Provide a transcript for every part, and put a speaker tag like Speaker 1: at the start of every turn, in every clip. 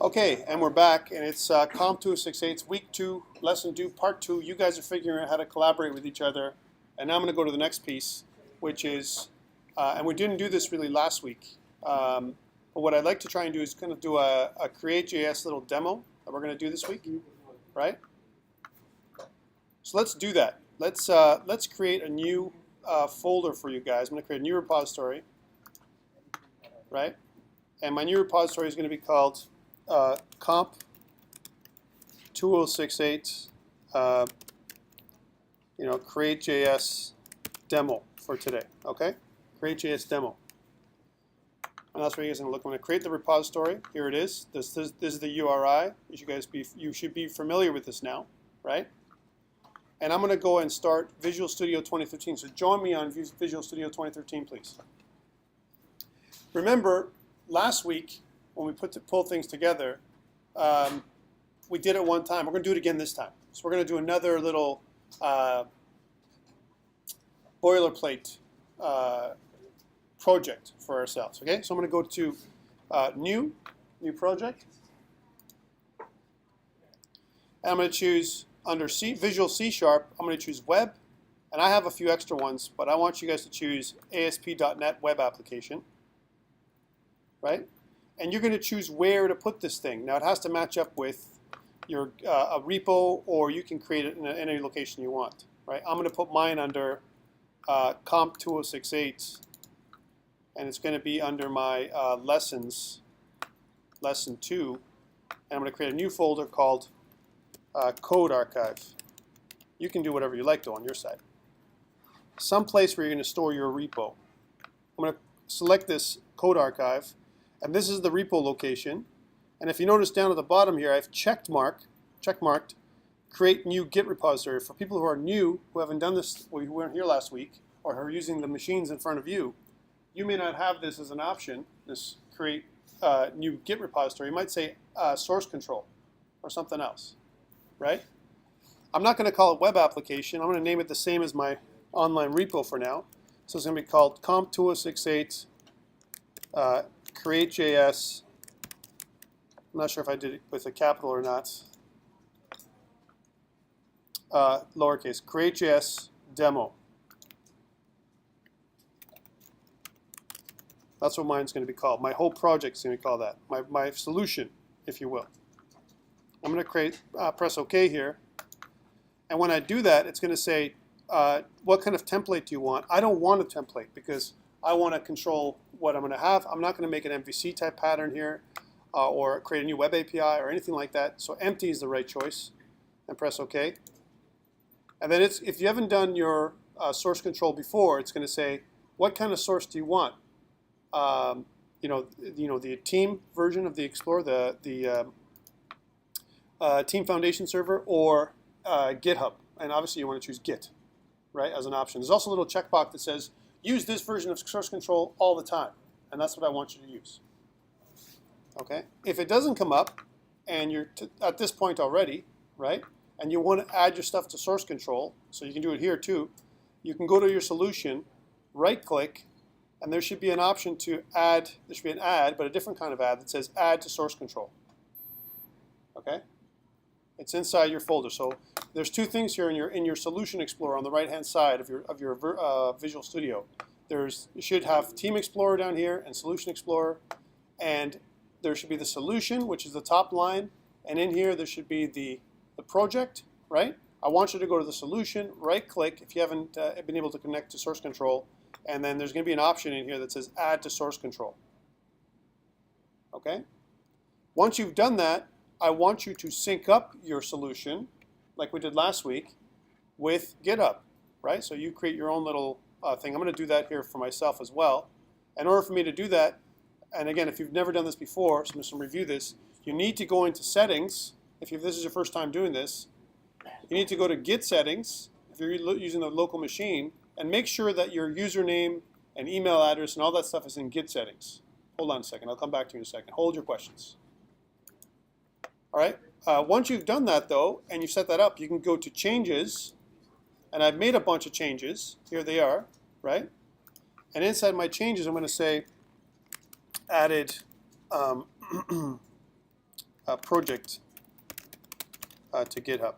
Speaker 1: Okay, and we're back, and it's COMP2068, week 2, lesson 2, part 2. You guys are figuring out how to collaborate with each other, and now I'm going to go to the next piece, which is, and we didn't do this really last week, but what I'd like to try and do is kind of do a Create.js little demo that we're going to do this week, right? So let's do that. Let's create a new folder for you guys. I'm going to create a new repository, right? And my new repository is going to be called COMP2068, Create.js demo for today. Okay, Create.js demo, and that's what you guys are going to look. I'm going to create the repository. Here it is. This is the URI. You should be familiar with this now, right? And I'm going to go and start Visual Studio 2013. So join me on Visual Studio 2013, please. Remember, last week, when we pull things together, we did it one time. We're going to do it again this time. So we're going to do another little boilerplate project for ourselves. Okay, so I'm going to go to new project, and I'm going to choose under Visual C#. I'm going to choose Web, and I have a few extra ones, but I want you guys to choose ASP.NET Web Application, right? And you're going to choose where to put this thing. Now it has to match up with your a repo, or you can create it in any location you want, right? I'm going to put mine under COMP2068, and it's going to be under my lessons, lesson 2, and I'm going to create a new folder called Code Archive. You can do whatever you like though on your side. Some place where you're going to store your repo. I'm going to select this Code Archive. And this is the repo location. And if you notice down at the bottom here, I've checkmarked create new Git repository. For people who are new, who haven't done this, who weren't here last week, or who are using the machines in front of you, you may not have this as an option, this create new Git repository. You might say source control or something else, right? I'm not going to call it web application. I'm going to name it the same as my online repo for now. So it's going to be called COMP2068 Create.js. I'm not sure if I did it with a capital or not. Lowercase. Create.js demo. That's what mine's going to be called. My whole project is going to be called that. My solution, if you will. I'm going to press OK here. And when I do that, it's going to say, what kind of template do you want? I don't want a template because I want to control what I'm going to have. I'm not going to make an MVC type pattern here or create a new web API or anything like that. So empty is the right choice, and press OK. And then if you haven't done your source control before, it's going to say, what kind of source do you want? The team version of the Explorer, the Team Foundation server, or GitHub. And obviously you want to choose Git, right, as an option. There's also a little checkbox that says, use this version of source control all the time, and that's what I want you to use. Okay? If it doesn't come up, and you're at this point already, right, and you want to add your stuff to source control, so you can do it here too, you can go to your solution, right-click, and there should be an option to add, there should be an add, but a different kind of add that says add to source control. Okay? It's inside your folder. So there's two things here in your Solution Explorer on the right-hand side of your Visual Studio. You should have Team Explorer down here and Solution Explorer, and there should be the solution, which is the top line, and in here there should be the project, right? I want you to go to the solution, right-click if you haven't been able to connect to source control, and then there's going to be an option in here that says Add to Source Control. Okay? Once you've done that, I want you to sync up your solution, like we did last week, with GitHub, right? So you create your own little thing. I'm going to do that here for myself as well. In order for me to do that, and again, if you've never done this before, so I'm just going to review this, you need to go into Settings. If this is your first time doing this, you need to go to Git Settings, if you're using the local machine, and make sure that your username and email address and all that stuff is in Git Settings. Hold on a second. I'll come back to you in a second. Hold your questions. All right. Once you've done that, though, and you set that up, you can go to Changes, and I've made a bunch of changes. Here they are, right? And inside my changes, I'm going to say added project to GitHub,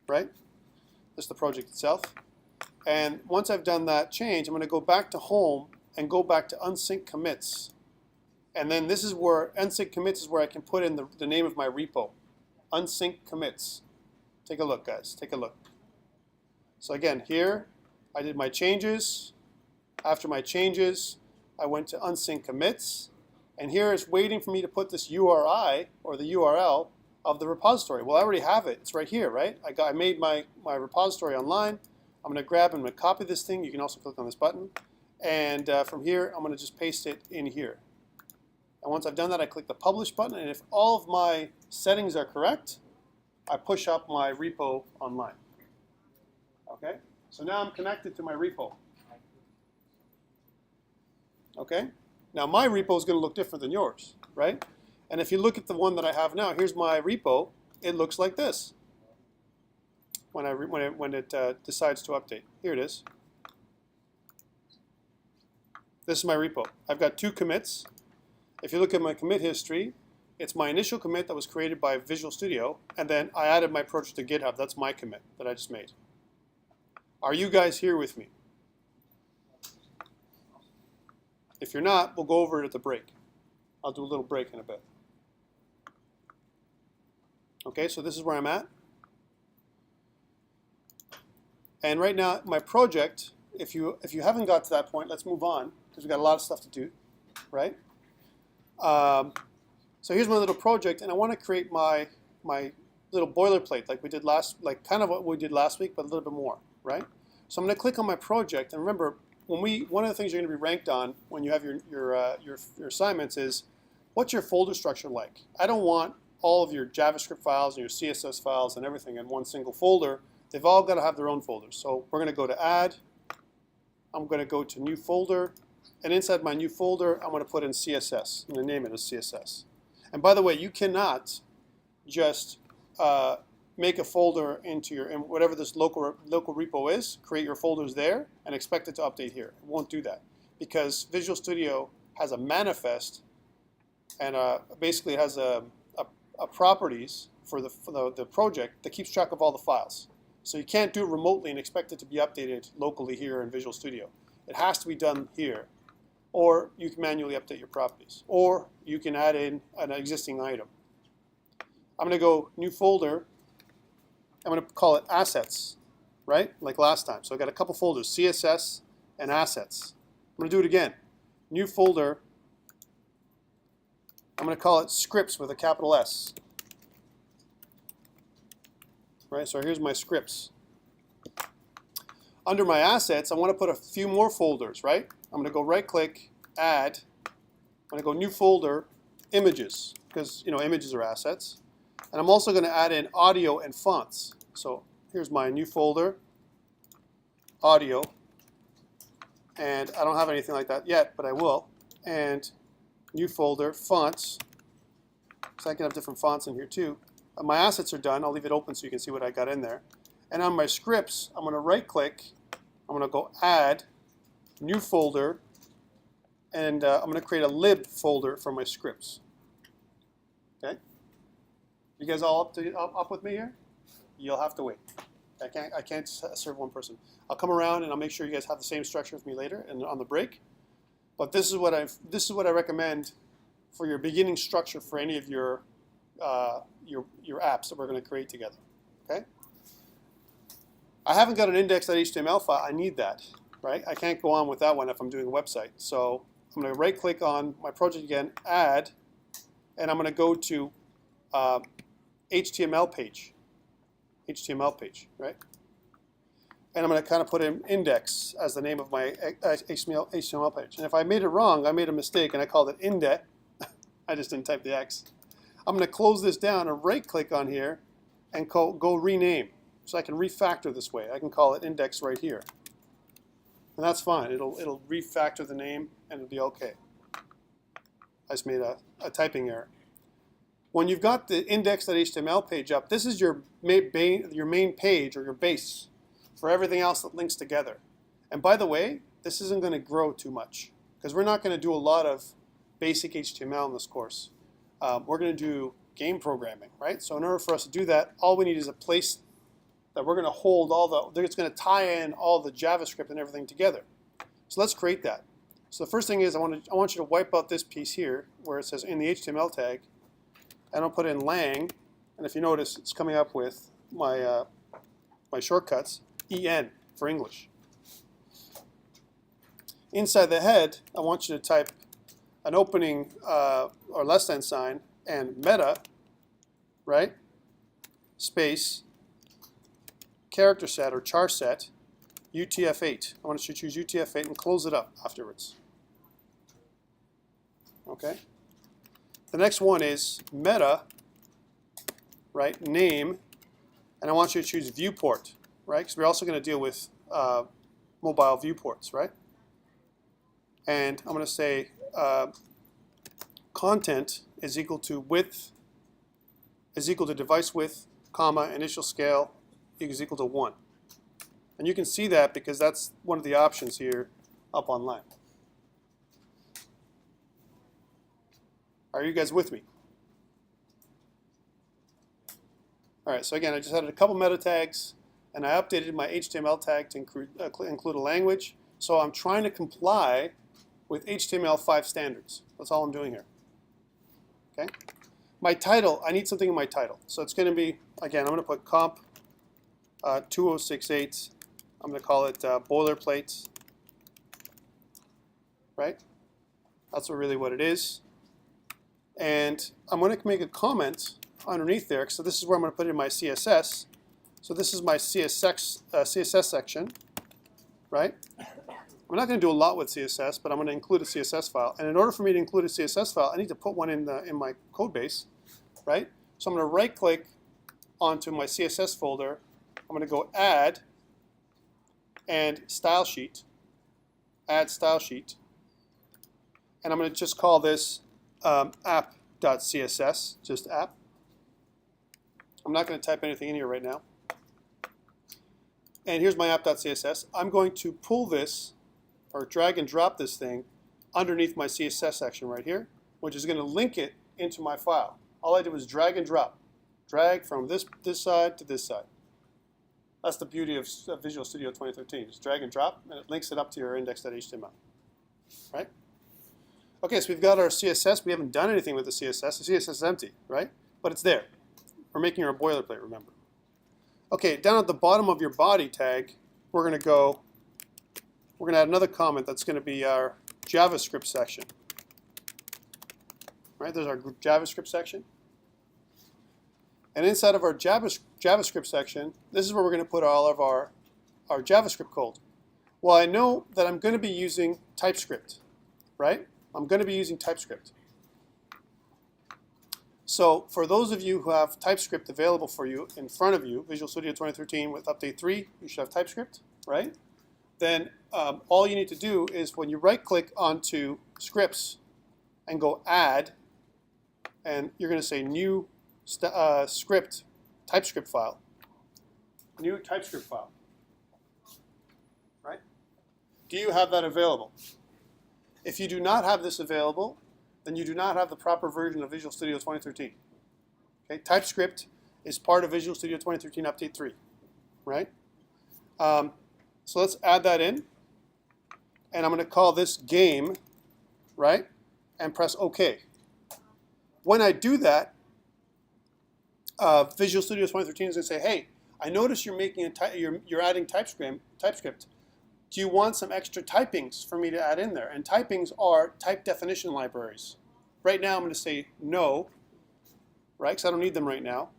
Speaker 1: right? This is the project itself. And once I've done that change, I'm going to go back to home and go back to unsync commits. And then this is where unsync commits is where I can put in the name of my repo. Unsync commits. Take a look, guys. Take a look. So again, here I did my changes. After my changes, I went to unsync commits. And here it's waiting for me to put this URI, or the URL, of the repository. Well, I already have it. It's right here, right? I made my repository online. I'm going to grab and I'm going to copy this thing. You can also click on this button. And from here, I'm going to just paste it in here. And once I've done that, I click the Publish button. And if all of my settings are correct, I push up my repo online. Okay? So now I'm connected to my repo. Okay? Now my repo is going to look different than yours, right? And if you look at the one that I have now, here's my repo. It looks like this when it decides to update. Here it is. This is my repo. I've got 2 commits. If you look at my commit history, it's my initial commit that was created by Visual Studio, and then I added my project to GitHub. That's my commit that I just made. Are you guys here with me? If you're not, we'll go over it at the break. I'll do a little break in a bit. Okay, so this is where I'm at. And right now, my project, if you haven't got to that point, let's move on, because we've got a lot of stuff to do, right? So here's my little project, and I want to create my little boilerplate like we did kind of what we did last week, but a little bit more, right? So I'm going to click on my project, and remember, one of the things you're going to be ranked on when you have your assignments is, what's your folder structure like? I don't want all of your JavaScript files and your CSS files and everything in one single folder. They've all got to have their own folders. So we're going to go to Add. I'm going to go to New Folder. And inside my new folder, I'm going to put in CSS. I'm going to name it as CSS. And by the way, you cannot just make a folder into whatever this local repo is, create your folders there, and expect it to update here. It won't do that because Visual Studio has a manifest and basically has a properties for the project that keeps track of all the files. So you can't do it remotely and expect it to be updated locally here in Visual Studio. It has to be done here. Or you can manually update your properties. Or you can add in an existing item. I'm going to go New Folder. I'm going to call it Assets, right? Like last time. So I've got a couple folders, CSS and Assets. I'm going to do it again. New Folder. I'm going to call it Scripts with a capital S. Right, so here's my scripts. Under my assets, I want to put a few more folders, right? I'm going to go right-click, Add. I'm going to go New Folder, Images, because images are assets. And I'm also going to add in audio and fonts. So here's my new folder, audio. And I don't have anything like that yet, but I will. And new folder, fonts. So I can have different fonts in here too. My assets are done. I'll leave it open so you can see what I got in there. And on my scripts, I'm going to right-click. I'm going to go Add, New Folder, and I'm going to create a lib folder for my scripts. Okay? You guys all up with me here? You'll have to wait. I can't serve one person. I'll come around and I'll make sure you guys have the same structure with me later and on the break. But this is what I recommend for your beginning structure for any of your apps that we're going to create together. Okay? I haven't got an index.html file. I need that, right? I can't go on with that one if I'm doing a website. So I'm going to right-click on my project again, Add, and I'm going to go to HTML page, right? And I'm going to kind of put in index as the name of my HTML page. And if I made it wrong, I made a mistake and I called it index. I just didn't type the X. I'm going to close this down and right-click on here and go rename. So I can refactor this way. I can call it index right here. And that's fine. It'll refactor the name and it'll be okay. I just made a typing error. When you've got the index.html page up, this is your main page or your base for everything else that links together. And by the way, this isn't going to grow too much because we're not going to do a lot of basic HTML in this course. we're going to do game programming, right? So in order for us to do that, all we need is a place that we're going to hold it's going to tie in all the JavaScript and everything together. So let's create that. So the first thing is I want you to wipe out this piece here where it says in the HTML tag, and I'll put in lang, and if you notice, it's coming up with my my shortcuts, EN for English. Inside the head, I want you to type an opening or less than sign and meta, right? Space, character set or char set, UTF-8. I want you to choose UTF-8 and close it up afterwards. Okay. The next one is meta, right? Name, and I want you to choose viewport, right? Because we're also going to deal with mobile viewports, right? And I'm going to say content is equal to width is equal to device width, comma, initial scale is equal to 1. And you can see that because that's one of the options here up online. Are you guys with me? All right, so again, I just added a couple meta tags, and I updated my HTML tag to include a language. So I'm trying to comply with HTML5 standards. That's all I'm doing here. Okay. My title, I need something in my title. So it's going to be, again, I'm going to put COMP2068. I'm going to call it boilerplate. Right? That's really what it is. And I'm going to make a comment underneath there. So this is where I'm going to put in my CSS. So this is my CSS section. Right? I'm not going to do a lot with CSS, but I'm going to include a CSS file. And in order for me to include a CSS file, I need to put one in my code base, right? So I'm going to right-click onto my CSS folder. I'm going to go Add and Style Sheet. Add Style Sheet. And I'm going to just call this app.css, just app. I'm not going to type anything in here right now. And here's my app.css. I'm going to pull this or drag and drop this thing underneath my CSS section right here, which is going to link it into my file. All I did was drag and drop. Drag from this side to this side. That's the beauty of Visual Studio 2013. Just drag and drop, and it links it up to your index.html. Right? Okay, so we've got our CSS. We haven't done anything with the CSS. The CSS is empty, right? But it's there. We're making our boilerplate, remember. Okay, down at the bottom of your body tag, we're going to add another comment that's going to be our JavaScript section. Right, there's our JavaScript section. And inside of our JavaScript section, this is where we're going to put all of our JavaScript code. Well, I know that I'm going to be using TypeScript, right? I'm going to be using TypeScript. So for those of you who have TypeScript available for you in front of you, Visual Studio 2013 with Update 3, you should have TypeScript, right? Then all you need to do is when you right-click onto scripts and go Add, and you're going to say New Script TypeScript file. New TypeScript file. Right? Do you have that available? If you do not have this available, then you do not have the proper version of Visual Studio 2013. Okay? TypeScript is part of Visual Studio 2013 Update 3. Right? So let's add that in. And I'm going to call this game, right? And press OK. When I do that, Visual Studio 2013 is going to say, hey, I notice you're making you're adding TypeScript. Do you want some extra typings for me to add in there? And typings are type definition libraries. Right now I'm going to say no, right? Because I don't need them right now.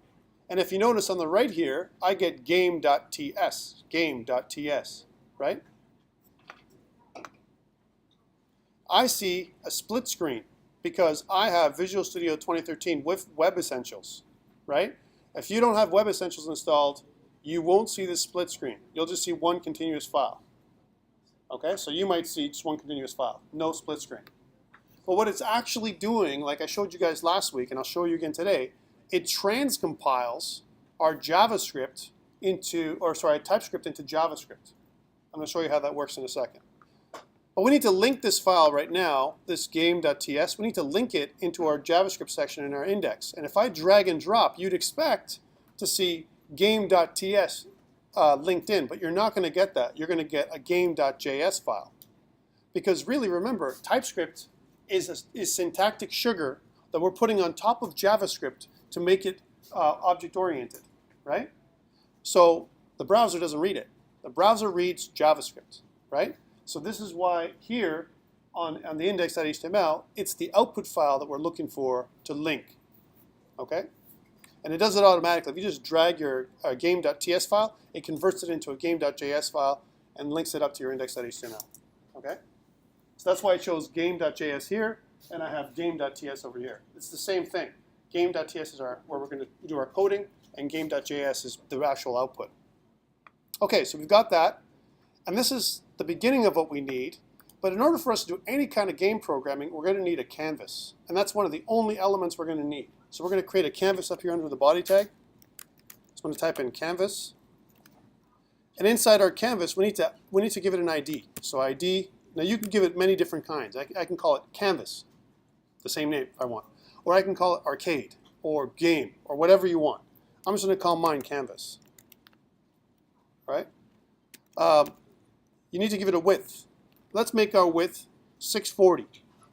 Speaker 1: And if you notice on the right here, I get game.ts, right? I see a split screen because I have Visual Studio 2013 with Web Essentials, right? If you don't have Web Essentials installed, you won't see this split screen. You'll just see one continuous file. Okay, so you might see just one continuous file, no split screen. But what it's actually doing, like I showed you guys last week, and I'll show you again today, it transcompiles our JavaScript TypeScript into JavaScript. I'm going to show you how that works in a second. But we need to link this file right now, this game.ts, we need to link it into our JavaScript section in our index. And if I drag and drop, you'd expect to see game.ts linked in, but you're not going to get that. You're going to get a game.js file. Because really, remember, TypeScript is syntactic sugar that we're putting on top of JavaScript to make it object-oriented, right? So the browser doesn't read it. The browser reads JavaScript, right? So this is why here on the index.html, it's the output file that we're looking for to link, okay? And it does it automatically. If you just drag your game.ts file, it converts it into a game.js file and links it up to your index.html, okay? So that's why it shows game.js here, and I have game.ts over here. It's the same thing. Game.ts is where we're going to do our coding, and game.js is the actual output. Okay, so we've got that. And this is the beginning of what we need. But in order for us to do any kind of game programming, we're going to need a canvas. And that's one of the only elements we're going to need. So we're going to create a canvas up here under the body tag. So I'm going to type in canvas. And inside our canvas, we need to give it an ID. So ID, now you can give it many different kinds. I can call it canvas, the same name if I want. Or I can call it arcade, or game, or whatever you want. I'm just going to call mine canvas. Right? You need to give it a width. Let's make our width 640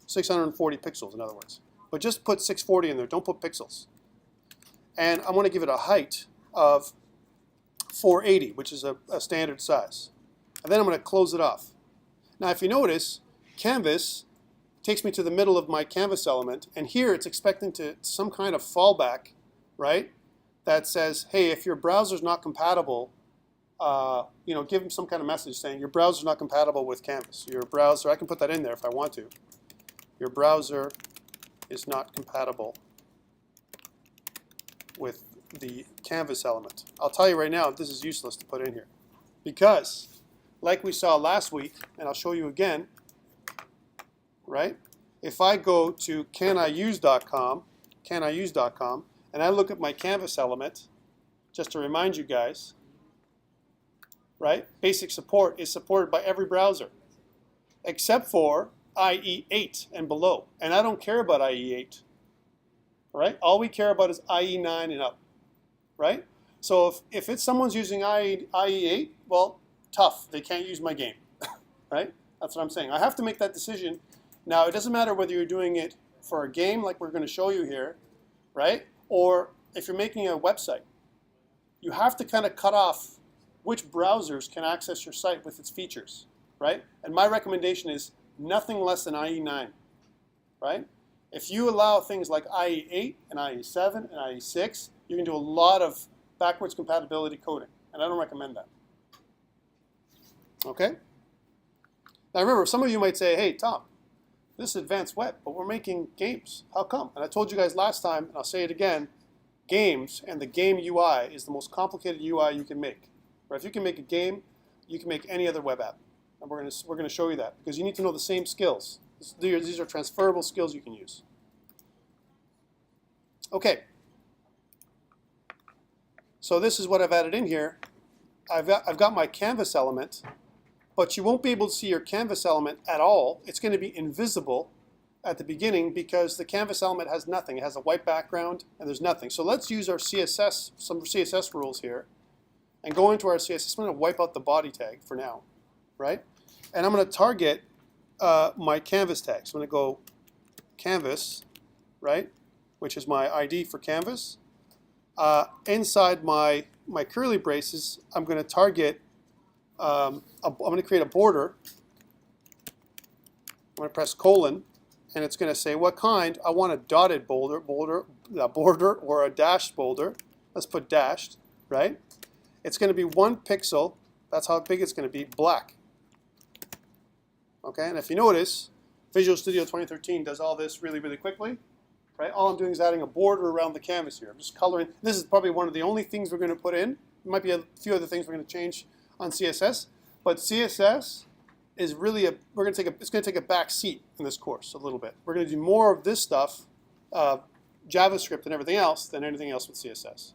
Speaker 1: pixels, in other words. But just put 640 in there, don't put pixels. And I want to give it a height of 480, which is a standard size. And then I'm going to close it off. Now if you notice, canvas takes me to the middle of my canvas element, and here it's expecting to some kind of fallback, right? That says, hey, if your browser's not compatible, give them some kind of message saying your browser is not compatible with Canvas. Your browser, I can put that in there if I want to. Your browser is not compatible with the Canvas element. I'll tell you right now, this is useless to put in here. Because, like we saw last week, and I'll show you again, right? If I go to caniuse.com, and I look at my Canvas element, just to remind you guys, right? Basic support is supported by every browser, except for IE8 and below. And I don't care about IE8, right? All we care about is IE9 and up, right? So if it's someone's using IE8, well, tough. They can't use my game, right? That's what I'm saying. I have to make that decision. Now, it doesn't matter whether you're doing it for a game like we're going to show you here, right? Or if you're making a website. You have to kind of cut off which browsers can access your site with its features, right? And my recommendation is nothing less than IE9, right? If you allow things like IE8 and IE7 and IE6, you can do a lot of backwards compatibility coding, and I don't recommend that. Okay? Now remember, some of you might say, hey, Tom, this is advanced web, but we're making games. How come? And I told you guys last time, and I'll say it again, games and the game UI is the most complicated UI you can make. Or if you can make a game, you can make any other web app. And we're going to show you that because you need to know the same skills. These are transferable skills you can use. Okay. So this is what I've added in here. I've got my canvas element, but you won't be able to see your canvas element at all. It's going to be invisible at the beginning because the canvas element has nothing. It has a white background and there's nothing. So let's use our CSS, some CSS rules here. And go into our CSS, I'm going to wipe out the body tag for now, right? And I'm going to target my canvas tag. So I'm going to go canvas, right, which is my ID for canvas. Inside my curly braces, I'm going to target, I'm going to create a border. I'm going to press colon, and it's going to say what kind. I want a dotted border or a dashed border. Let's put dashed, right? It's going to be 1 pixel. That's how big it's going to be, black. Okay, and if you notice, Visual Studio 2013 does all this really, really quickly. Right? All I'm doing is adding a border around the canvas here. I'm just coloring. This is probably one of the only things we're going to put in. There might be a few other things we're going to change on CSS, but CSS is really it's going to take a back seat in this course a little bit. We're going to do more of this stuff, JavaScript and everything else, than anything else with CSS.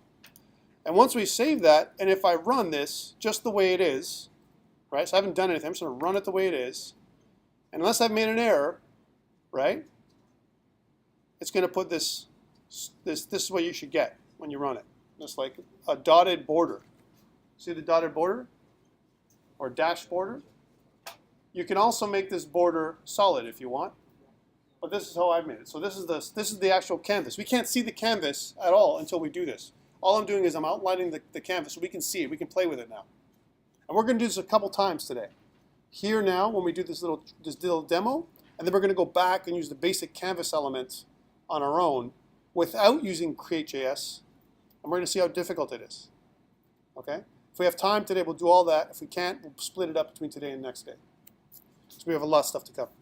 Speaker 1: And once we save that, and if I run this just the way it is, right? So I haven't done anything. I'm just going to run it the way it is. And unless I've made an error, right, it's going to put this is what you should get when you run it. Just like a dotted border. See the dotted border? Or dash border? You can also make this border solid if you want. But this is how I've made it. So this is the actual canvas. We can't see the canvas at all until we do this. All I'm doing is I'm outlining the canvas so we can see it. We can play with it now. And we're going to do this a couple times today. Here now, when we do this little demo, and then we're going to go back and use the basic canvas elements on our own without using Create.js, and we're going to see how difficult it is. Okay? If we have time today, we'll do all that. If we can't, we'll split it up between today and next day. So we have a lot of stuff to cover.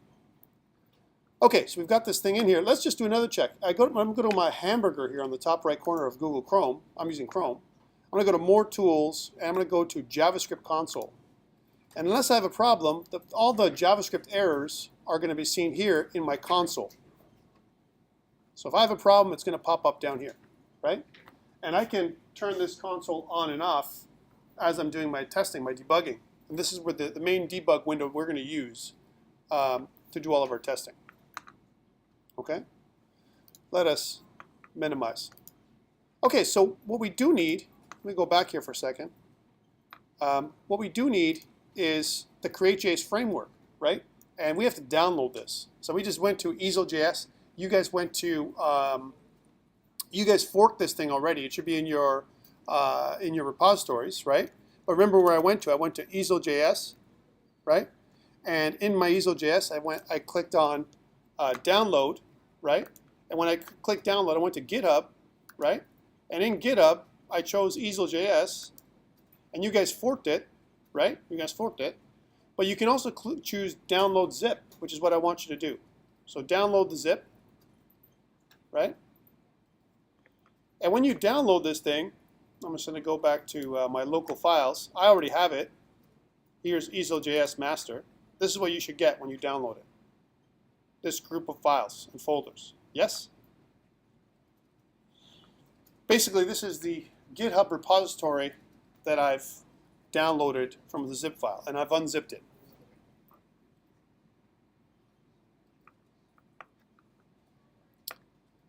Speaker 1: Okay, so we've got this thing in here. Let's just do another check. I'm going to go to my hamburger here on the top right corner of Google Chrome. I'm using Chrome. I'm going to go to More Tools, and I'm going to go to JavaScript Console. And unless I have a problem, all the JavaScript errors are going to be seen here in my console. So if I have a problem, it's going to pop up down here, right? And I can turn this console on and off as I'm doing my testing, my debugging. And this is where the main debug window we're going to use to do all of our testing. Okay? Let us minimize. Okay, so what we do need, let me go back here for a second. What we do need is the Create.js framework, right? And we have to download this. So we just went to easel.js. You guys went to, you guys forked this thing already. It should be in your repositories, right? But remember where I went to? I went to easel.js, right? And in my easel.js, I clicked on download, right? And when I clicked download, I went to GitHub, right? And in GitHub, I chose easel.js, and you guys forked it, right? You guys forked it. But you can also choose download zip, which is what I want you to do. So download the zip, right? And when you download this thing, I'm just going to go back to my local files. I already have it. Here's easel.js master. This is what you should get when you download it. This group of files and folders. Yes? Basically, this is the GitHub repository that I've downloaded from the zip file, and I've unzipped it.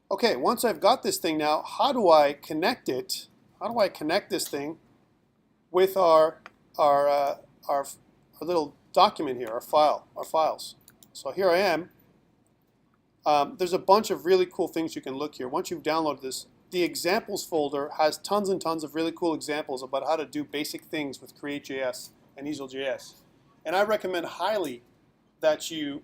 Speaker 1: Okay, once I've got this thing now, how do I connect it? How do I connect this thing with our little document here, our files? So here I am. There's a bunch of really cool things you can look here. Once you've downloaded this, the examples folder has tons and tons of really cool examples about how to do basic things with Create.js and easel.js. And I recommend highly that you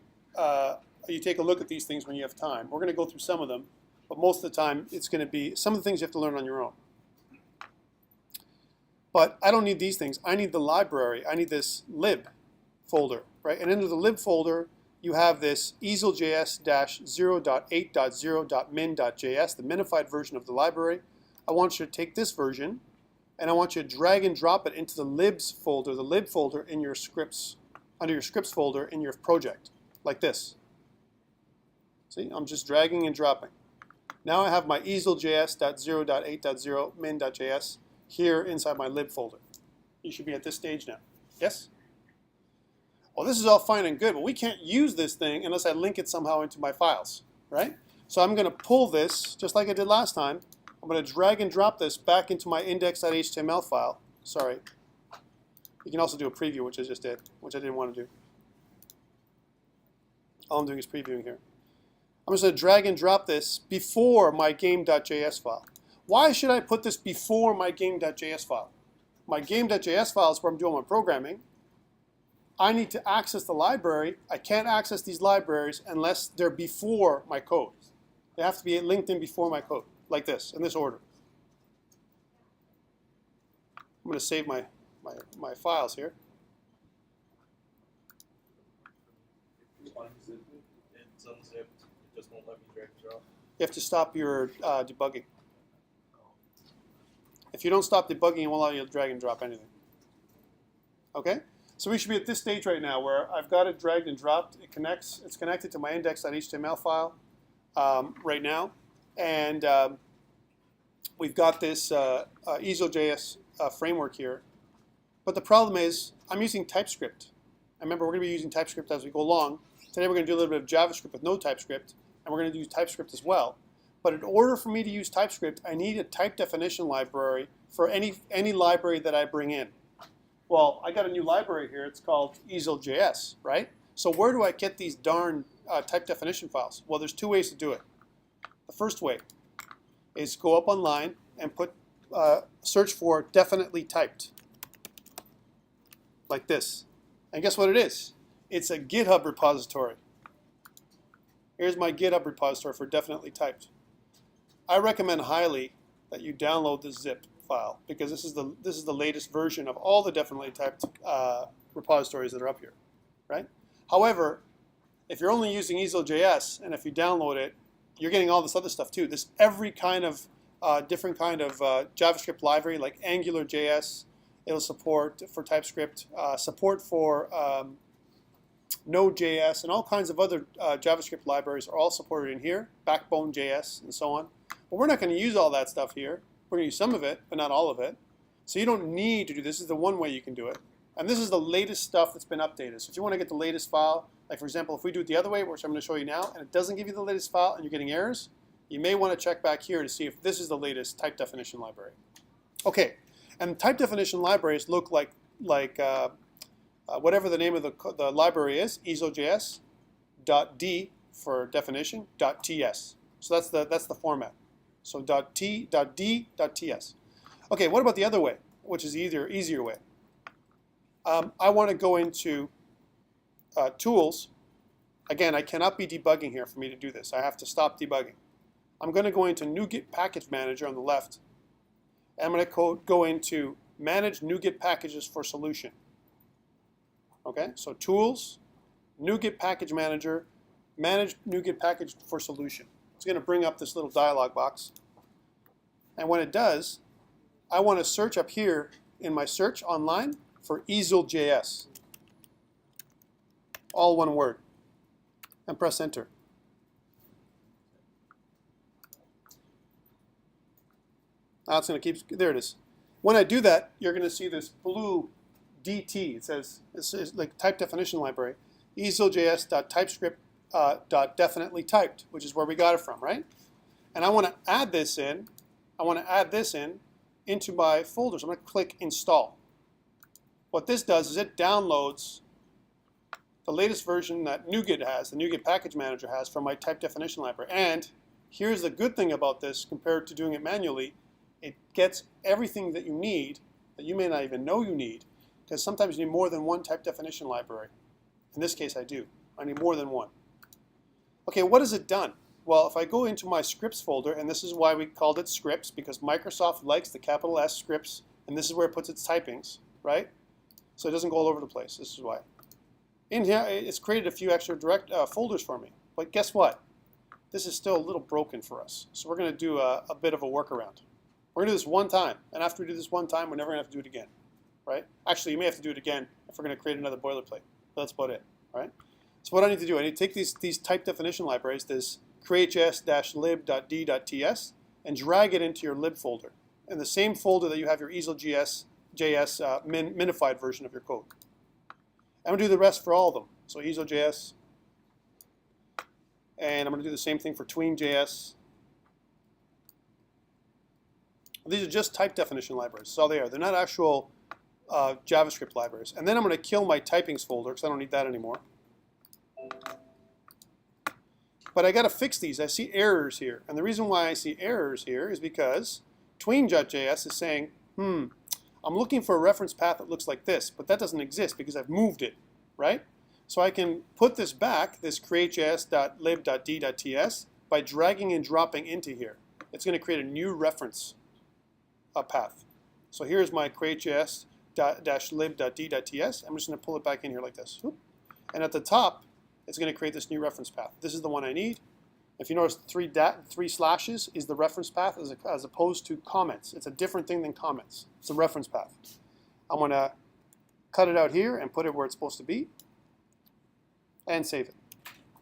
Speaker 1: take a look at these things when you have time. We're going to go through some of them, but most of the time it's going to be some of the things you have to learn on your own. But I don't need these things. I need the library. I need this lib folder, right? And into the lib folder, you have this easel.js-0.8.0.min.js, the minified version of the library. I want you to take this version, and I want you to drag and drop it into the libs folder, the lib folder in your scripts, under your scripts folder in your project, like this. See, I'm just dragging and dropping. Now I have my easel.js.0.8.0.min.js here inside my lib folder. You should be at this stage now. Yes? Well, this is all fine and good, but we can't use this thing unless I link it somehow into my files, right? So I'm going to pull this, just like I did last time. I'm going to drag and drop this back into my index.html file. Sorry. You can also do a preview, which I just did, which I didn't want to do. All I'm doing is previewing here. I'm just going to drag and drop this before my game.js file. Why should I put this before my game.js file? My game.js file is where I'm doing my programming. I need to access the library. I can't access these libraries unless they're before my code. They have to be linked in before my code, like this, in this order. I'm going to save my files here.
Speaker 2: It's unzipped. It just won't let me drag and drop.
Speaker 1: You have to stop your debugging. If you don't stop debugging, it won't allow you to drag and drop anything. Okay? So we should be at this stage right now where I've got it dragged and dropped. It connects. It's connected to my index.html file right now. And we've got this easel.js framework here. But the problem is I'm using TypeScript. And remember, we're going to be using TypeScript as we go along. Today we're going to do a little bit of JavaScript with no TypeScript, and we're going to do TypeScript as well. But in order for me to use TypeScript, I need a type definition library for any library that I bring in. Well, I got a new library here. It's called easel.js, right? So where do I get these darn type definition files? Well, there's two ways to do it. The first way is go up online and put search for definitely typed, like this. And guess what it is? It's a GitHub repository. Here's my GitHub repository for definitely typed. I recommend highly that you download this zip file because this is the latest version of all the definitely typed repositories that are up here, right? However, if you're only using easel.js and if you download it, you're getting all this other stuff too. There's every kind of different kind of JavaScript library like Angular.js. It'll support for TypeScript, support for Node.js, and all kinds of other JavaScript libraries are all supported in here, Backbone.js, and so on. But we're not going to use all that stuff here. We're going to use some of it, but not all of it. So you don't need to do this. This is the one way you can do it. And this is the latest stuff that's been updated. So if you want to get the latest file, like for example, if we do it the other way, which I'm going to show you now, and it doesn't give you the latest file and you're getting errors, you may want to check back here to see if this is the latest type definition library. Okay, and type definition libraries look like whatever the name of the library is, easel.js.d for definition, .ts. So that's the format. So .t.d.ts. Okay, what about the other way, which is the easier way? I want to go into tools. Again, I cannot be debugging here for me to do this. I have to stop debugging. I'm going to go into NuGet Package Manager on the left. And I'm going to go into Manage NuGet Packages for Solution. Okay, so Tools, NuGet Package Manager, Manage NuGet Package for Solution. It's going to bring up this little dialog box. And when it does, I want to search up here in my search online for easel.js. All one word. And press enter. Now it's going to keep, there it is. When I do that, you're going to see this blue DT. It says, this is like type definition library, easel.js.typescript.definitely typed, which is where we got it from, right? And I want to add this in. I want to add this into my folders. I'm going to click install. What this does is it downloads the latest version that NuGet has, the NuGet Package Manager has, from my type definition library. And here's the good thing about this compared to doing it manually. It gets everything that you need that you may not even know you need, because sometimes you need more than one type definition library. In this case, I do. I need more than one. Okay, what has it done? Well, if I go into my scripts folder, and this is why we called it scripts, because Microsoft likes the capital S scripts, and this is where it puts its typings, right? So it doesn't go all over the place. This is why. In here, it's created a few extra direct folders for me. But guess what? This is still a little broken for us. So we're going to do a bit of a workaround. We're going to do this one time. And after we do this one time, we're never going to have to do it again. Right? Actually, you may have to do it again if we're going to create another boilerplate. But that's about it. Right? So what I need to do, I need to take these type definition libraries, this createjs-lib.d.ts, and drag it into your lib folder. In the same folder that you have your easel.js minified version of your code. I'm going to do the rest for all of them. So easel.js, and I'm going to do the same thing for tween.js. These are just type definition libraries. That's all they are. They're not actual JavaScript libraries. And then I'm going to kill my typings folder because I don't need that anymore. But I got to fix these. I see errors here. And the reason why I see errors here is because tween.js is saying, I'm looking for a reference path that looks like this, but that doesn't exist because I've moved it, right? So I can put this back, this createjs.lib.d.ts, by dragging and dropping into here. It's going to create a new reference path. So here's my createjs.lib.d.ts. I'm just going to pull it back in here like this. And at the top, it's going to create this new reference path. This is the one I need. If you notice, three slashes is the reference path as opposed to comments. It's a different thing than comments. It's a reference path. I'm going to cut it out here and put it where it's supposed to be and save it.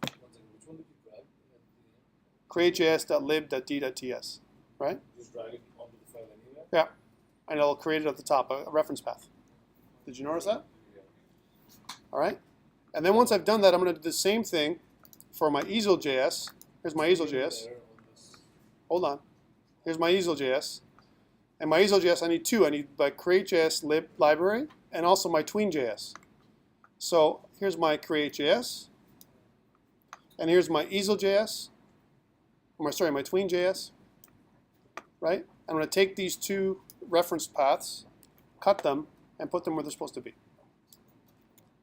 Speaker 2: Which one did you grab?
Speaker 1: createjs.lib.d.ts, right?
Speaker 2: Just drag it onto the file anywhere?
Speaker 1: Yeah. And it'll create it at the top, a reference path. Did you notice that?
Speaker 2: Yeah.
Speaker 1: All right. And then once I've done that, I'm going to do the same thing for my easel.js. Here's my easel.js. Hold on. Here's my easel.js. And my easel.js, I need two. I need my create.js library and also my tween.js. So here's my create.js. And here's my easel.js. My tween.js. Right? I'm going to take these two reference paths, cut them, and put them where they're supposed to be.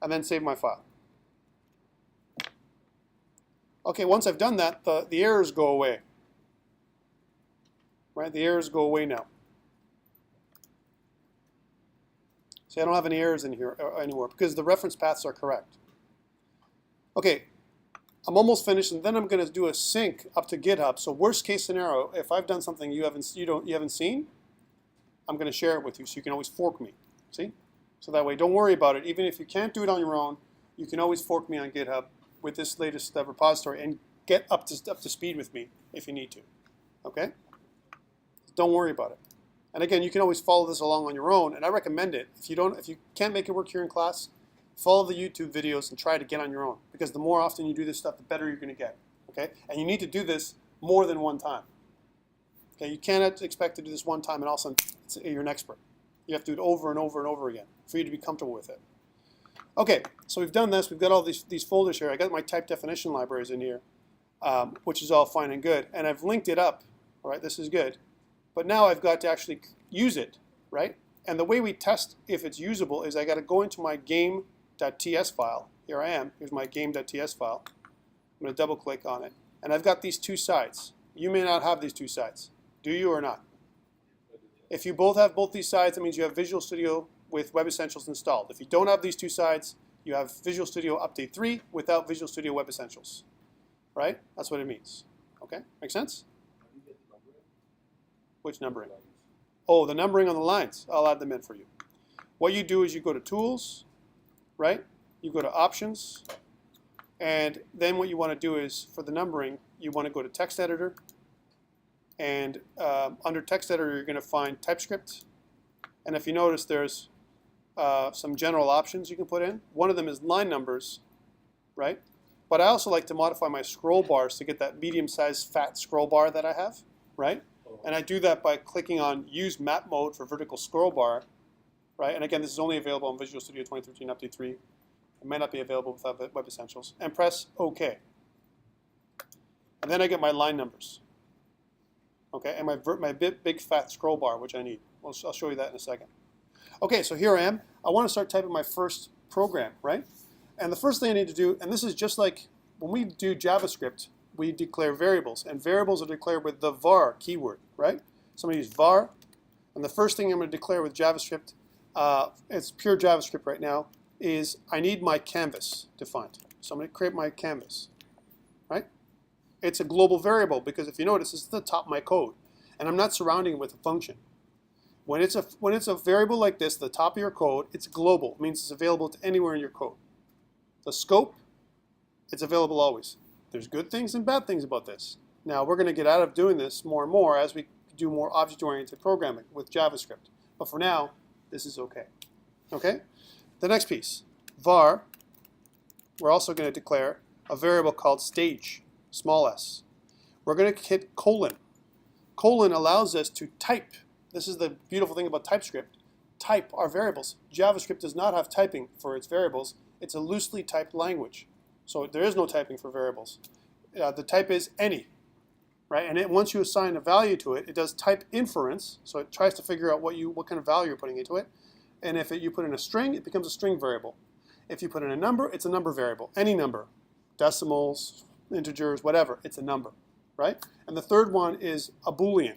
Speaker 1: And then save my file. Okay, once I've done that, the errors go away. Right? The errors go away now. See, I don't have any errors in here anymore because the reference paths are correct. Okay, I'm almost finished, and then I'm going to do a sync up to GitHub. So worst case scenario, if I've done something you haven't seen, I'm going to share it with you, so you can always fork me. See? So that way, don't worry about it. Even if you can't do it on your own, you can always fork me on GitHub with this latest repository and get up to speed with me if you need to. Okay? Don't worry about it. And again, you can always follow this along on your own, and I recommend it. If you can't make it work here in class, follow the YouTube videos and try to get on your own, because the more often you do this stuff, the better you're going to get. Okay? And you need to do this more than one time. Okay? You cannot expect to do this one time and all of a sudden you're an expert. You have to do it over and over and over again for you to be comfortable with it. Okay, so we've done this. We've got all these folders here. I got my type definition libraries in here, which is all fine and good. And I've linked it up. All right, this is good. But now I've got to actually use it, right? And the way we test if it's usable is I got to go into my game.ts file. Here I am. Here's my game.ts file. I'm going to double click on it. And I've got these two sides. You may not have these two sides. Do you or not? If you both have both these sides, that means you have Visual Studio with Web Essentials installed. If you don't have these two sides, you have Visual Studio Update 3 without Visual Studio Web Essentials. Right? That's what it means. Okay? Make sense? Which numbering? Oh, the numbering on the lines. I'll add them in for you. What you do is you go to Tools, right? You go to Options, and then what you want to do is, for the numbering, you want to go to Text Editor, and under Text Editor, you're going to find TypeScript. And if you notice, there's some general options you can put in. One of them is line numbers, right? But I also like to modify my scroll bars to get that medium-sized fat scroll bar that I have, right? And I do that by clicking on Use Map Mode for vertical scroll bar, right? And again, this is only available on Visual Studio 2013 Update 3. It might not be available without Web Essentials. And press OK. And then I get my line numbers, okay? And my big fat scroll bar, which I need. I'll show you that in a second. Okay, so here I am. I want to start typing my first program, right? And the first thing I need to do, and this is just like when we do JavaScript, we declare variables, and variables are declared with the var keyword, right? So I'm going to use var, and the first thing I'm going to declare with JavaScript, it's pure JavaScript right now, is I need my canvas defined. So I'm going to create my canvas, right? It's a global variable because if you notice, it's at the top of my code, and I'm not surrounding it with a function. When it's a variable like this, the top of your code, it's global. It means it's available to anywhere in your code. The scope, it's available always. There's good things and bad things about this. Now, we're going to get out of doing this more and more as we do more object-oriented programming with JavaScript. But for now, this is okay. Okay? The next piece, var, we're also going to declare a variable called stage, small s. We're going to hit colon. Colon allows us to type. This is the beautiful thing about TypeScript. Type our variables. JavaScript does not have typing for its variables. It's a loosely typed language. So there is no typing for variables. The type is any, right? And once you assign a value to it, it does type inference. So it tries to figure out what kind of value you're putting into it. And if you put in a string, it becomes a string variable. If you put in a number, it's a number variable. Any number, decimals, integers, whatever, it's a number, right? And the third one is a Boolean,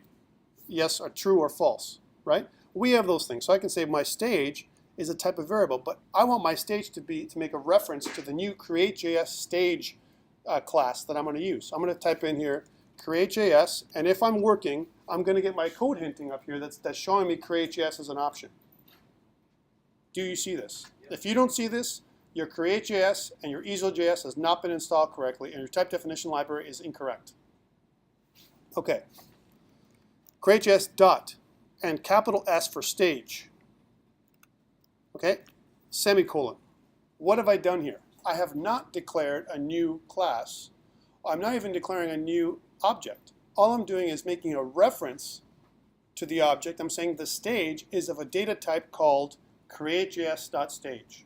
Speaker 1: yes or true or false, right? We have those things. So I can say my stage is a type of variable, but I want my stage to make a reference to the new create.js stage class that I'm going to use. I'm going to type in here create.js, and if I'm working, I'm going to get my code hinting up here that's showing me create.js as an option. Do you see this? Yep. If you don't see this, your create.js and your easel.js has not been installed correctly, and your type definition library is incorrect. Okay. Create.js dot and capital S for stage. Okay, semicolon. What have I done here? I have not declared a new class. I'm not even declaring a new object. All I'm doing is making a reference to the object. I'm saying the stage is of a data type called createjs.stage.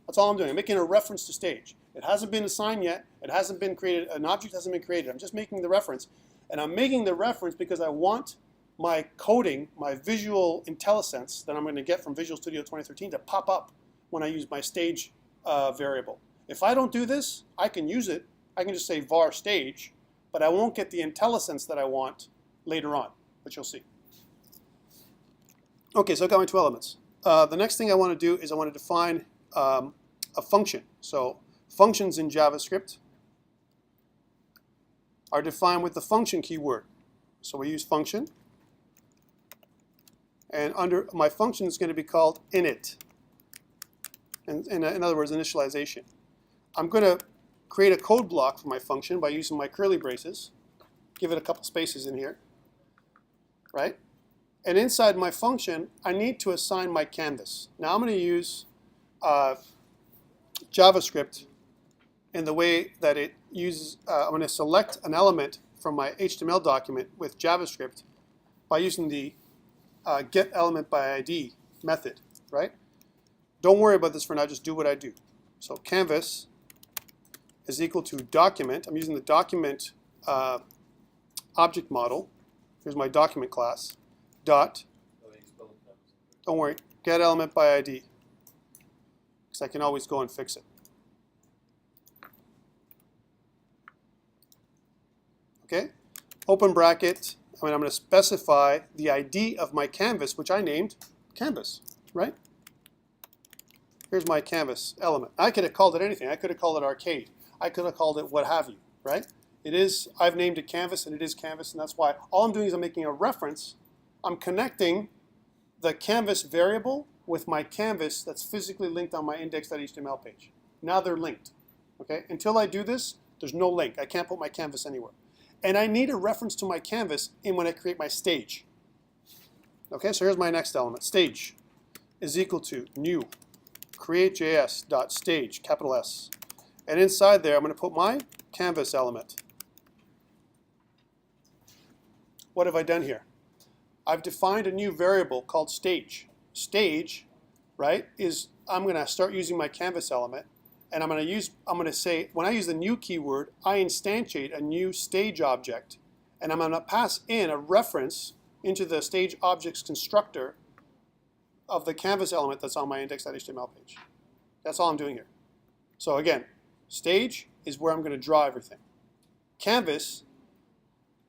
Speaker 1: That's all I'm doing. I'm making a reference to stage. It hasn't been assigned yet. It hasn't been created. An object hasn't been created. I'm just making the reference. And I'm making the reference because I want my coding, my visual IntelliSense that I'm going to get from Visual Studio 2013 to pop up when I use my stage variable. If I don't do this, I can use it. I can just say var stage, but I won't get the IntelliSense that I want later on, but you'll see. Okay, so I've got my two elements. The next thing I want to do is I want to define a function. So functions in JavaScript are defined with the function keyword. So we use function. And under my function is going to be called init. And in other words, initialization. I'm going to create a code block for my function by using my curly braces. Give it a couple spaces in here. Right? And inside my function, I need to assign my canvas. Now I'm going to use JavaScript in the way that it uses, I'm going to select an element from my HTML document with JavaScript by using the getElementById method, right? Don't worry about this for now, just do what I do. So canvas is equal to document. I'm using the document object model. Here's my document class. Dot, don't worry, getElementById, because I can always go and fix it. Okay, open bracket, I'm going to specify the ID of my canvas, which I named canvas, right? Here's my canvas element. I could have called it anything. I could have called it arcade. I could have called it what have you, right? It is, I've named it canvas, and it is canvas, and that's why all I'm doing is I'm making a reference. I'm connecting the canvas variable with my canvas that's physically linked on my index.html page. Now they're linked, okay? Until I do this, there's no link. I can't put my canvas anywhere. And I need a reference to my canvas in when I create my stage. Okay, so here's my next element. Stage is equal to new createjs.stage, capital S. And inside there, I'm going to put my canvas element. What have I done here? I've defined a new variable called stage. Stage, right, is I'm going to start using my canvas element. And I'm going to say, when I use the new keyword, I instantiate a new stage object. And I'm going to pass in a reference into the stage object's constructor of the canvas element that's on my index.html page. That's all I'm doing here. So again, stage is where I'm going to draw everything. Canvas,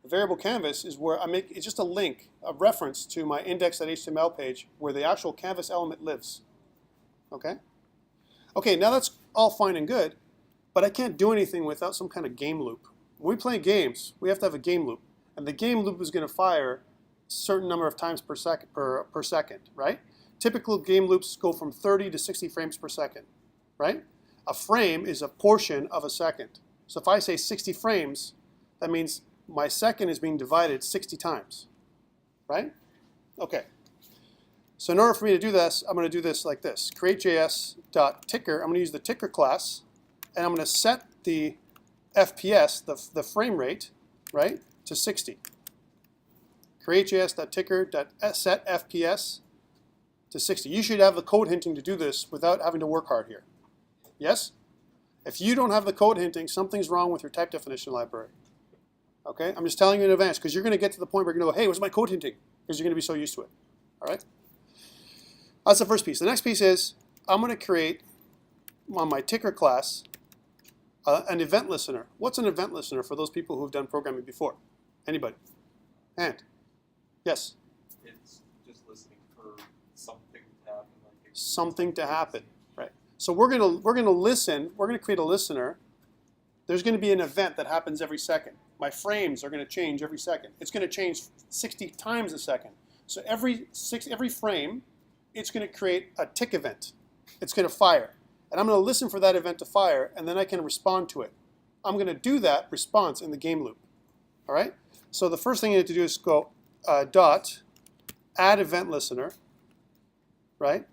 Speaker 1: the variable canvas, is where it's just a link, a reference to my index.html page where the actual canvas element lives. Okay? Okay, now that's all fine and good, but I can't do anything without some kind of game loop. When we play games, we have to have a game loop, and the game loop is going to fire a certain number of times per second, right? Typical game loops go from 30 to 60 frames per second, right? A frame is a portion of a second. So if I say 60 frames, that means my second is being divided 60 times, right? Okay. So in order for me to do this, I'm going to do this like this. Createjs.ticker, I'm going to use the ticker class, and I'm going to set the FPS, the frame rate, right, to 60. Createjs.ticker.set FPS to 60. You should have the code hinting to do this without having to work hard here. Yes? If you don't have the code hinting, something's wrong with your type definition library. Okay? I'm just telling you in advance, because you're going to get to the point where you're going to go, hey, where's my code hinting? Because you're going to be so used to it. All right? That's the first piece. The next piece is I'm going to create on my ticker class an event listener. What's an event listener for those people who've done programming before? Anybody? Hand. Yes?
Speaker 2: It's just listening for something to happen. Like
Speaker 1: something to happen, right? So we're gonna listen. We're gonna create a listener. There's going to be an event that happens every second. My frames are going to change every second. It's going to change 60 times a second. So every frame, it's going to create a tick event. It's going to fire. And I'm going to listen for that event to fire, and then I can respond to it. I'm going to do that response in the game loop. All right? So the first thing you need to do is go dot add event listener, right?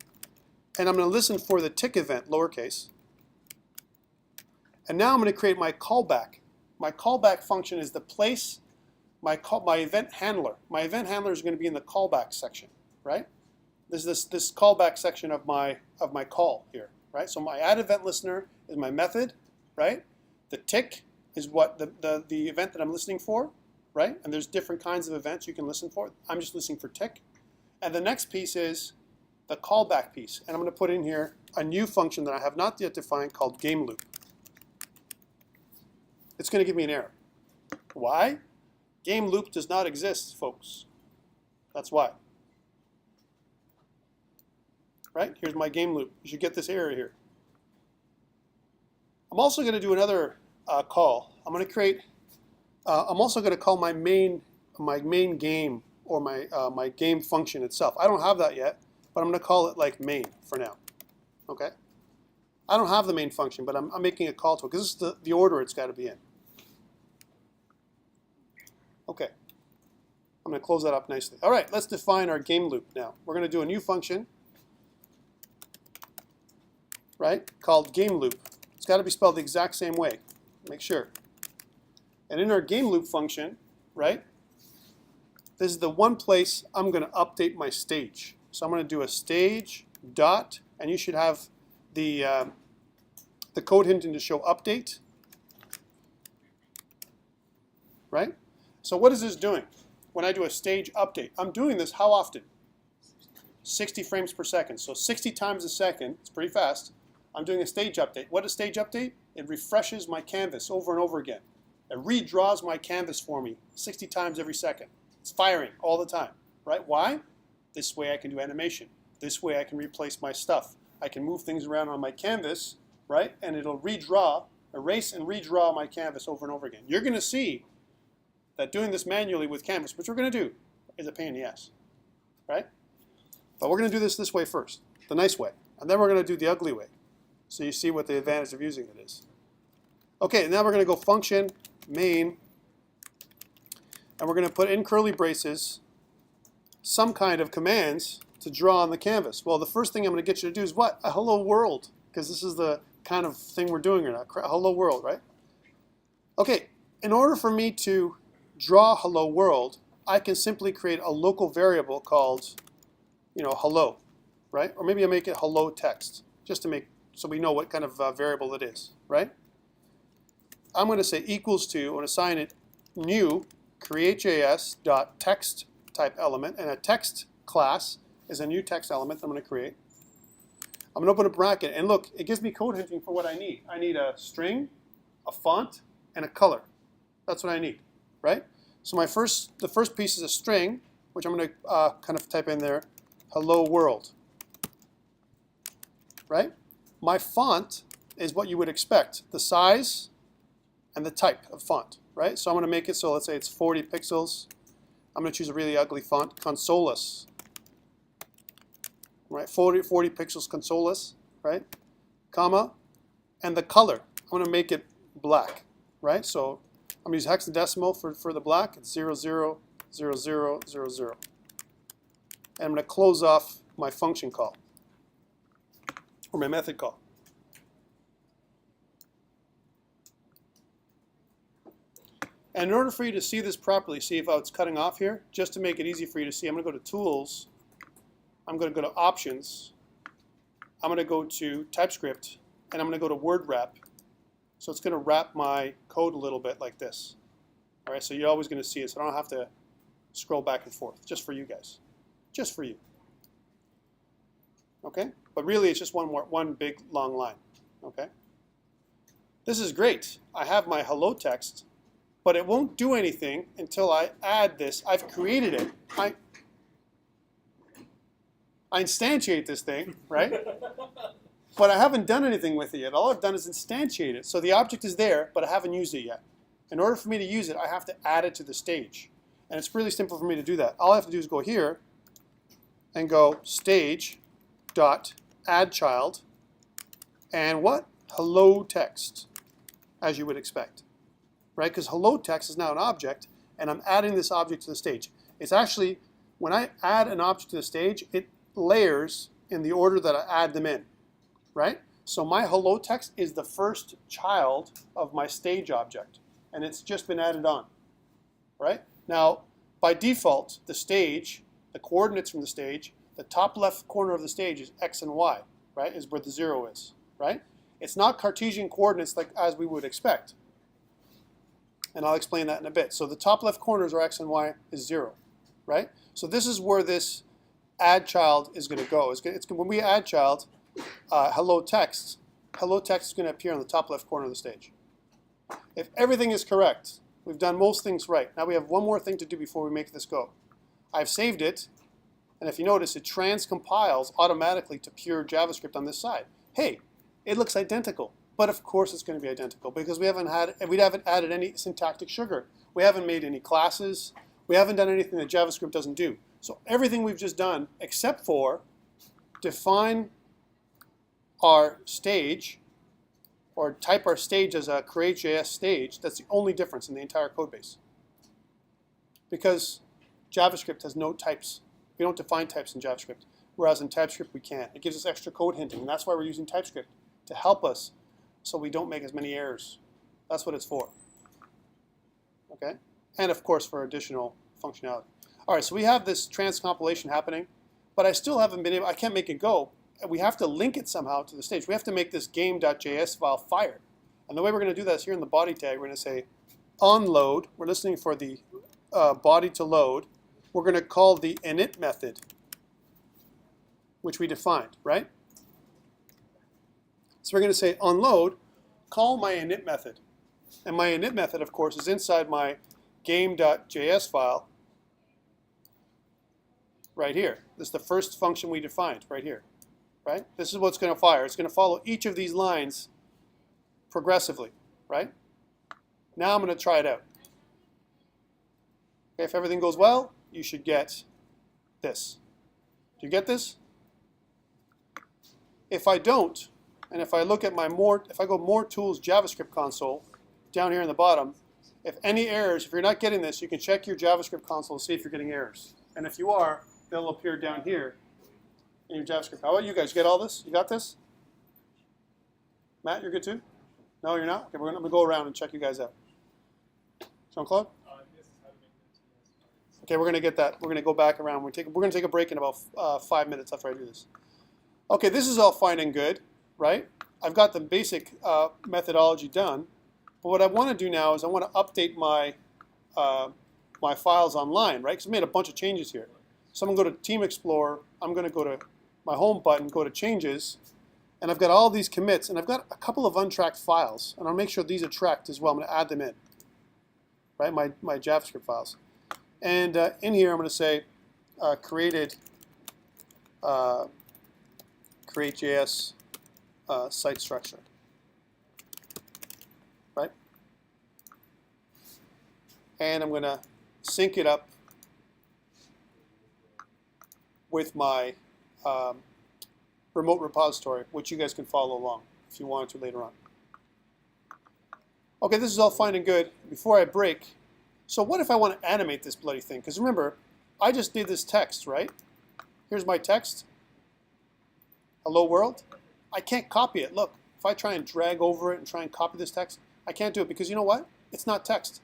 Speaker 1: And I'm going to listen for the tick event, lowercase. And now I'm going to create my callback. My callback function is the place my event handler. My event handler is going to be in the callback section, right? This is this callback section of my call here, right? So my add event listener is my method, right? The tick is what the event that I'm listening for, right? And there's different kinds of events you can listen for. I'm just listening for tick. And the next piece is the callback piece. And I'm going to put in here a new function that I have not yet defined called game loop. It's going to give me an error. Why? Game loop does not exist, folks. That's why. Right? Here's my game loop. You should get this error here. I'm also going to do another call. I'm going to create. I'm also going to call my main game or my game function itself. I don't have that yet, but I'm going to call it like main for now. Okay. I don't have the main function, but I'm making a call to it because this is the order it's got to be in. Okay. I'm going to close that up nicely. All right. Let's define our game loop now. We're going to do a new function, right, called game loop. It's got to be spelled the exact same way. Make sure. And in our game loop function, right, this is the one place I'm going to update my stage. So I'm going to do a stage dot, and you should have the code hinting to show update, right? So what is this doing? When I do a stage update, I'm doing this how often? 60 frames per second. So 60 times a second, it's pretty fast. I'm doing a stage update. What is stage update? It refreshes my canvas over and over again. It redraws my canvas for me 60 times every second. It's firing all the time, right? Why? This way I can do animation. This way I can replace my stuff. I can move things around on my canvas, right? And it'll redraw, erase and redraw my canvas over and over again. You're going to see that doing this manually with canvas, which we're going to do, is a pain in the ass, right? But we're going to do this way first, the nice way. And then we're going to do the ugly way. So you see what the advantage of using it is. Okay, now we're going to go function, main, and we're going to put in curly braces some kind of commands to draw on the canvas. Well, the first thing I'm going to get you to do is what? A hello world, because this is the kind of thing we're doing here now. Hello world, right? Okay, in order for me to draw hello world, I can simply create a local variable called, hello, right? Or maybe I make it hello text, just to make so we know what kind of variable it is, right? I'm going to say equals to, I'm going to assign it new create.js.text type element, and a text class is a new text element I'm going to create. I'm going to open a bracket, and look, it gives me code hinting for what I need. I need a string, a font, and a color. That's what I need, right? So the first piece is a string, which I'm going to kind of type in there, hello world, right? My font is what you would expect, the size and the type of font, right? So I'm going to make it so let's say it's 40 pixels. I'm going to choose a really ugly font, Consolus, right? 40 pixels Consolus, right? Comma, and the color, I'm going to make it black, right? So I'm going to use hexadecimal for the black. It's 000000. And I'm going to close off my function call, or my method call. And in order for you to see this properly, see how it's cutting off here, just to make it easy for you to see, I'm going to go to Tools, I'm going to go to Options, I'm going to go to TypeScript, and I'm going to go to Word Wrap. So it's going to wrap my code a little bit like this. All right, so you're always going to see it, so I don't have to scroll back and forth, just for you guys, just for you. Okay, but really it's just one big long line. Okay, this is great. I have my hello text, but it won't do anything until I add this. I've created it. I instantiate this thing, right? But I haven't done anything with it yet. All I've done is instantiate it. So the object is there, but I haven't used it yet. In order for me to use it, I have to add it to the stage. And it's really simple for me to do that. All I have to do is go here and go stage.addChild and what? Hello text, as you would expect. Right? Because hello text is now an object, and I'm adding this object to the stage. It's actually, when I add an object to the stage, it layers in the order that I add them in. Right? So my hello text is the first child of my stage object, and it's just been added on, right? Now, by default, the stage, the coordinates from the stage, the top left corner of the stage is x and y, right? Is where the 0 is, right? It's not Cartesian coordinates like as we would expect. And I'll explain that in a bit. So the top left corners are x and y is 0, right? So this is where this add child is going to go. When we add child, hello text is going to appear on the top left corner of the stage. If everything is correct, we've done most things right. Now we have one more thing to do before we make this go. I've saved it, and if you notice, it transcompiles automatically to pure JavaScript on this side. Hey, it looks identical, but of course it's going to be identical because we haven't added any syntactic sugar. We haven't made any classes. We haven't done anything that JavaScript doesn't do. So everything we've just done, except for define our stage, or type our stage as a create.js stage, that's the only difference in the entire code base. Because JavaScript has no types. We don't define types in JavaScript, whereas in TypeScript we can. It gives us extra code hinting, and that's why we're using TypeScript, to help us so we don't make as many errors. That's what it's for. Okay? And of course for additional functionality. All right, so we have this transcompilation happening, but I still haven't been able, I can't make it go. We have to link it somehow to the stage. We have to make this game.js file fire. And the way we're going to do that is here in the body tag, we're going to say onload. We're listening for the body to load. We're going to call the init method, which we defined, right? So we're going to say onload, call my init method. And my init method, of course, is inside my game.js file right here. This is the first function we defined right here. Right? This is what's going to fire. It's going to follow each of these lines progressively, right? Now I'm going to try it out. Okay, if everything goes well, you should get this. Do you get this? If I don't, and if I look at if I go more tools JavaScript console down here in the bottom, if any errors, if you're not getting this, you can check your JavaScript console to see if you're getting errors. And if you are, they'll appear down here in your JavaScript. How about you guys? You get all this? You got this? Matt, you're good too? No, you're not? Okay, we're going to go around and check you guys out. Jean-Claude? Okay, we're going to get that. We're going to go back around. We're going to take a break in about 5 minutes after I do this. Okay, this is all fine and good, right? I've got the basic methodology done. But what I want to do now is I want to update my my files online, right? Because I made a bunch of changes here. So I'm going to go to Team Explorer. I'm going to go to my home button, go to Changes, and I've got all these commits, and I've got a couple of untracked files, and I'll make sure these are tracked as well. I'm going to add them in, right? My JavaScript files. And in here, I'm going to say create.js site structure, right? And I'm going to sync it up with my remote repository, which you guys can follow along if you wanted to later on. Okay, this is all fine and good. Before I break, so what if I want to animate this bloody thing? Because remember, I just did this text, right? Here's my text. Hello world. I can't copy it. Look, if I try and drag over it and try and copy this text, I can't do it because you know what? It's not text.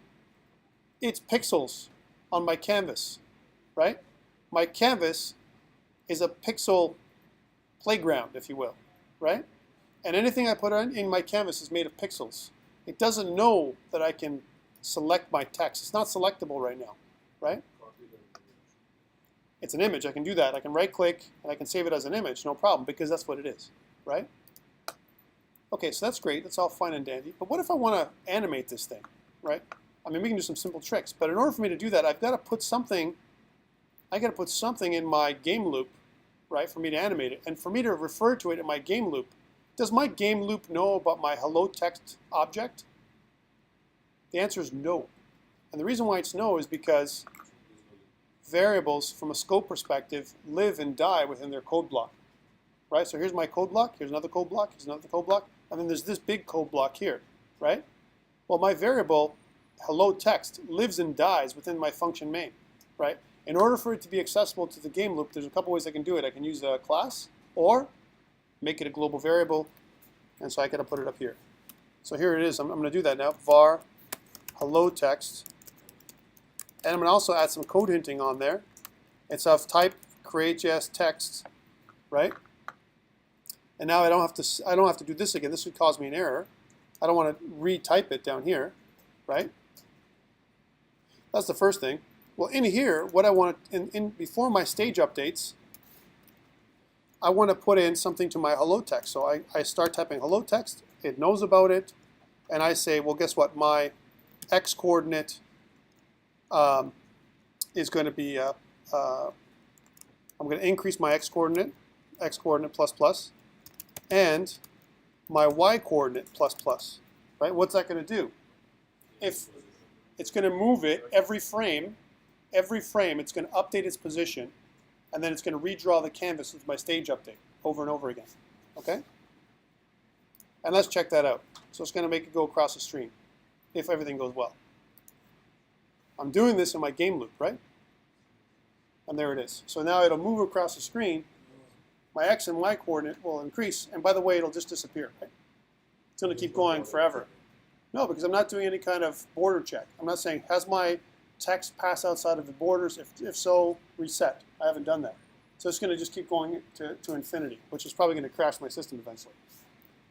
Speaker 1: It's pixels on my canvas, right? My canvas is a pixel playground, if you will, right? And anything I put in my canvas is made of pixels. It doesn't know that I can select my text. It's not selectable right now, right? It's an image. I can do that. I can right-click, and I can save it as an image, no problem, because that's what it is, right? Okay, so that's great. That's all fine and dandy. But what if I want to animate this thing, right? I mean, we can do some simple tricks, but in order for me to do that, I've got to put something. I got to put something in my game loop, right, for me to animate it, and for me to refer to it in my game loop. Does my game loop know about my hello text object? The answer is no. And the reason why it's no is because variables, from a scope perspective, live and die within their code block. Right? So here's my code block, here's another code block, here's another code block, and then there's this big code block here, right? Well, my variable, hello text, lives and dies within my function main, right? In order for it to be accessible to the game loop, there's a couple ways I can do it. I can use a class, or make it a global variable, And so I got to put it up here. So here it is. I'm going to do that now. Var hello text. And I'm going to also add some code hinting on there. It's of type create.js text, right? And now I don't have to do this again. This would cause me an error. I don't want to retype it down here, right? That's the first thing. Well, in here, what I want before my stage updates, I want to put in something to my hello text. So I start typing hello text. It knows about it, and I say, well, guess what? My x coordinate is going to be I'm going to increase my x coordinate plus plus, and my y coordinate plus plus. Right? What's that going to do? If it's going to move it every frame, it's going to update its position, and then it's going to redraw the canvas with my stage update over and over again. Okay? And let's check that out. So it's going to make it go across the stream if everything goes well. I'm doing this in my game loop, right? And there it is. So now it'll move across the screen. My x and y coordinate will increase. And by the way, it'll just disappear, right? It's going to keep going forever. No, because I'm not doing any kind of border check. I'm not saying, has my text passed outside of the borders? If so, reset. I haven't done that. So it's going to just keep going to infinity, which is probably going to crash my system eventually.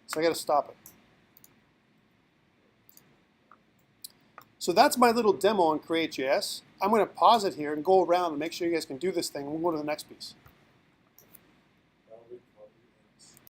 Speaker 1: So I got to stop it. So that's my little demo on Create.js. I'm going to pause it here and go around and make sure you guys can do this thing, and we'll go to the next piece.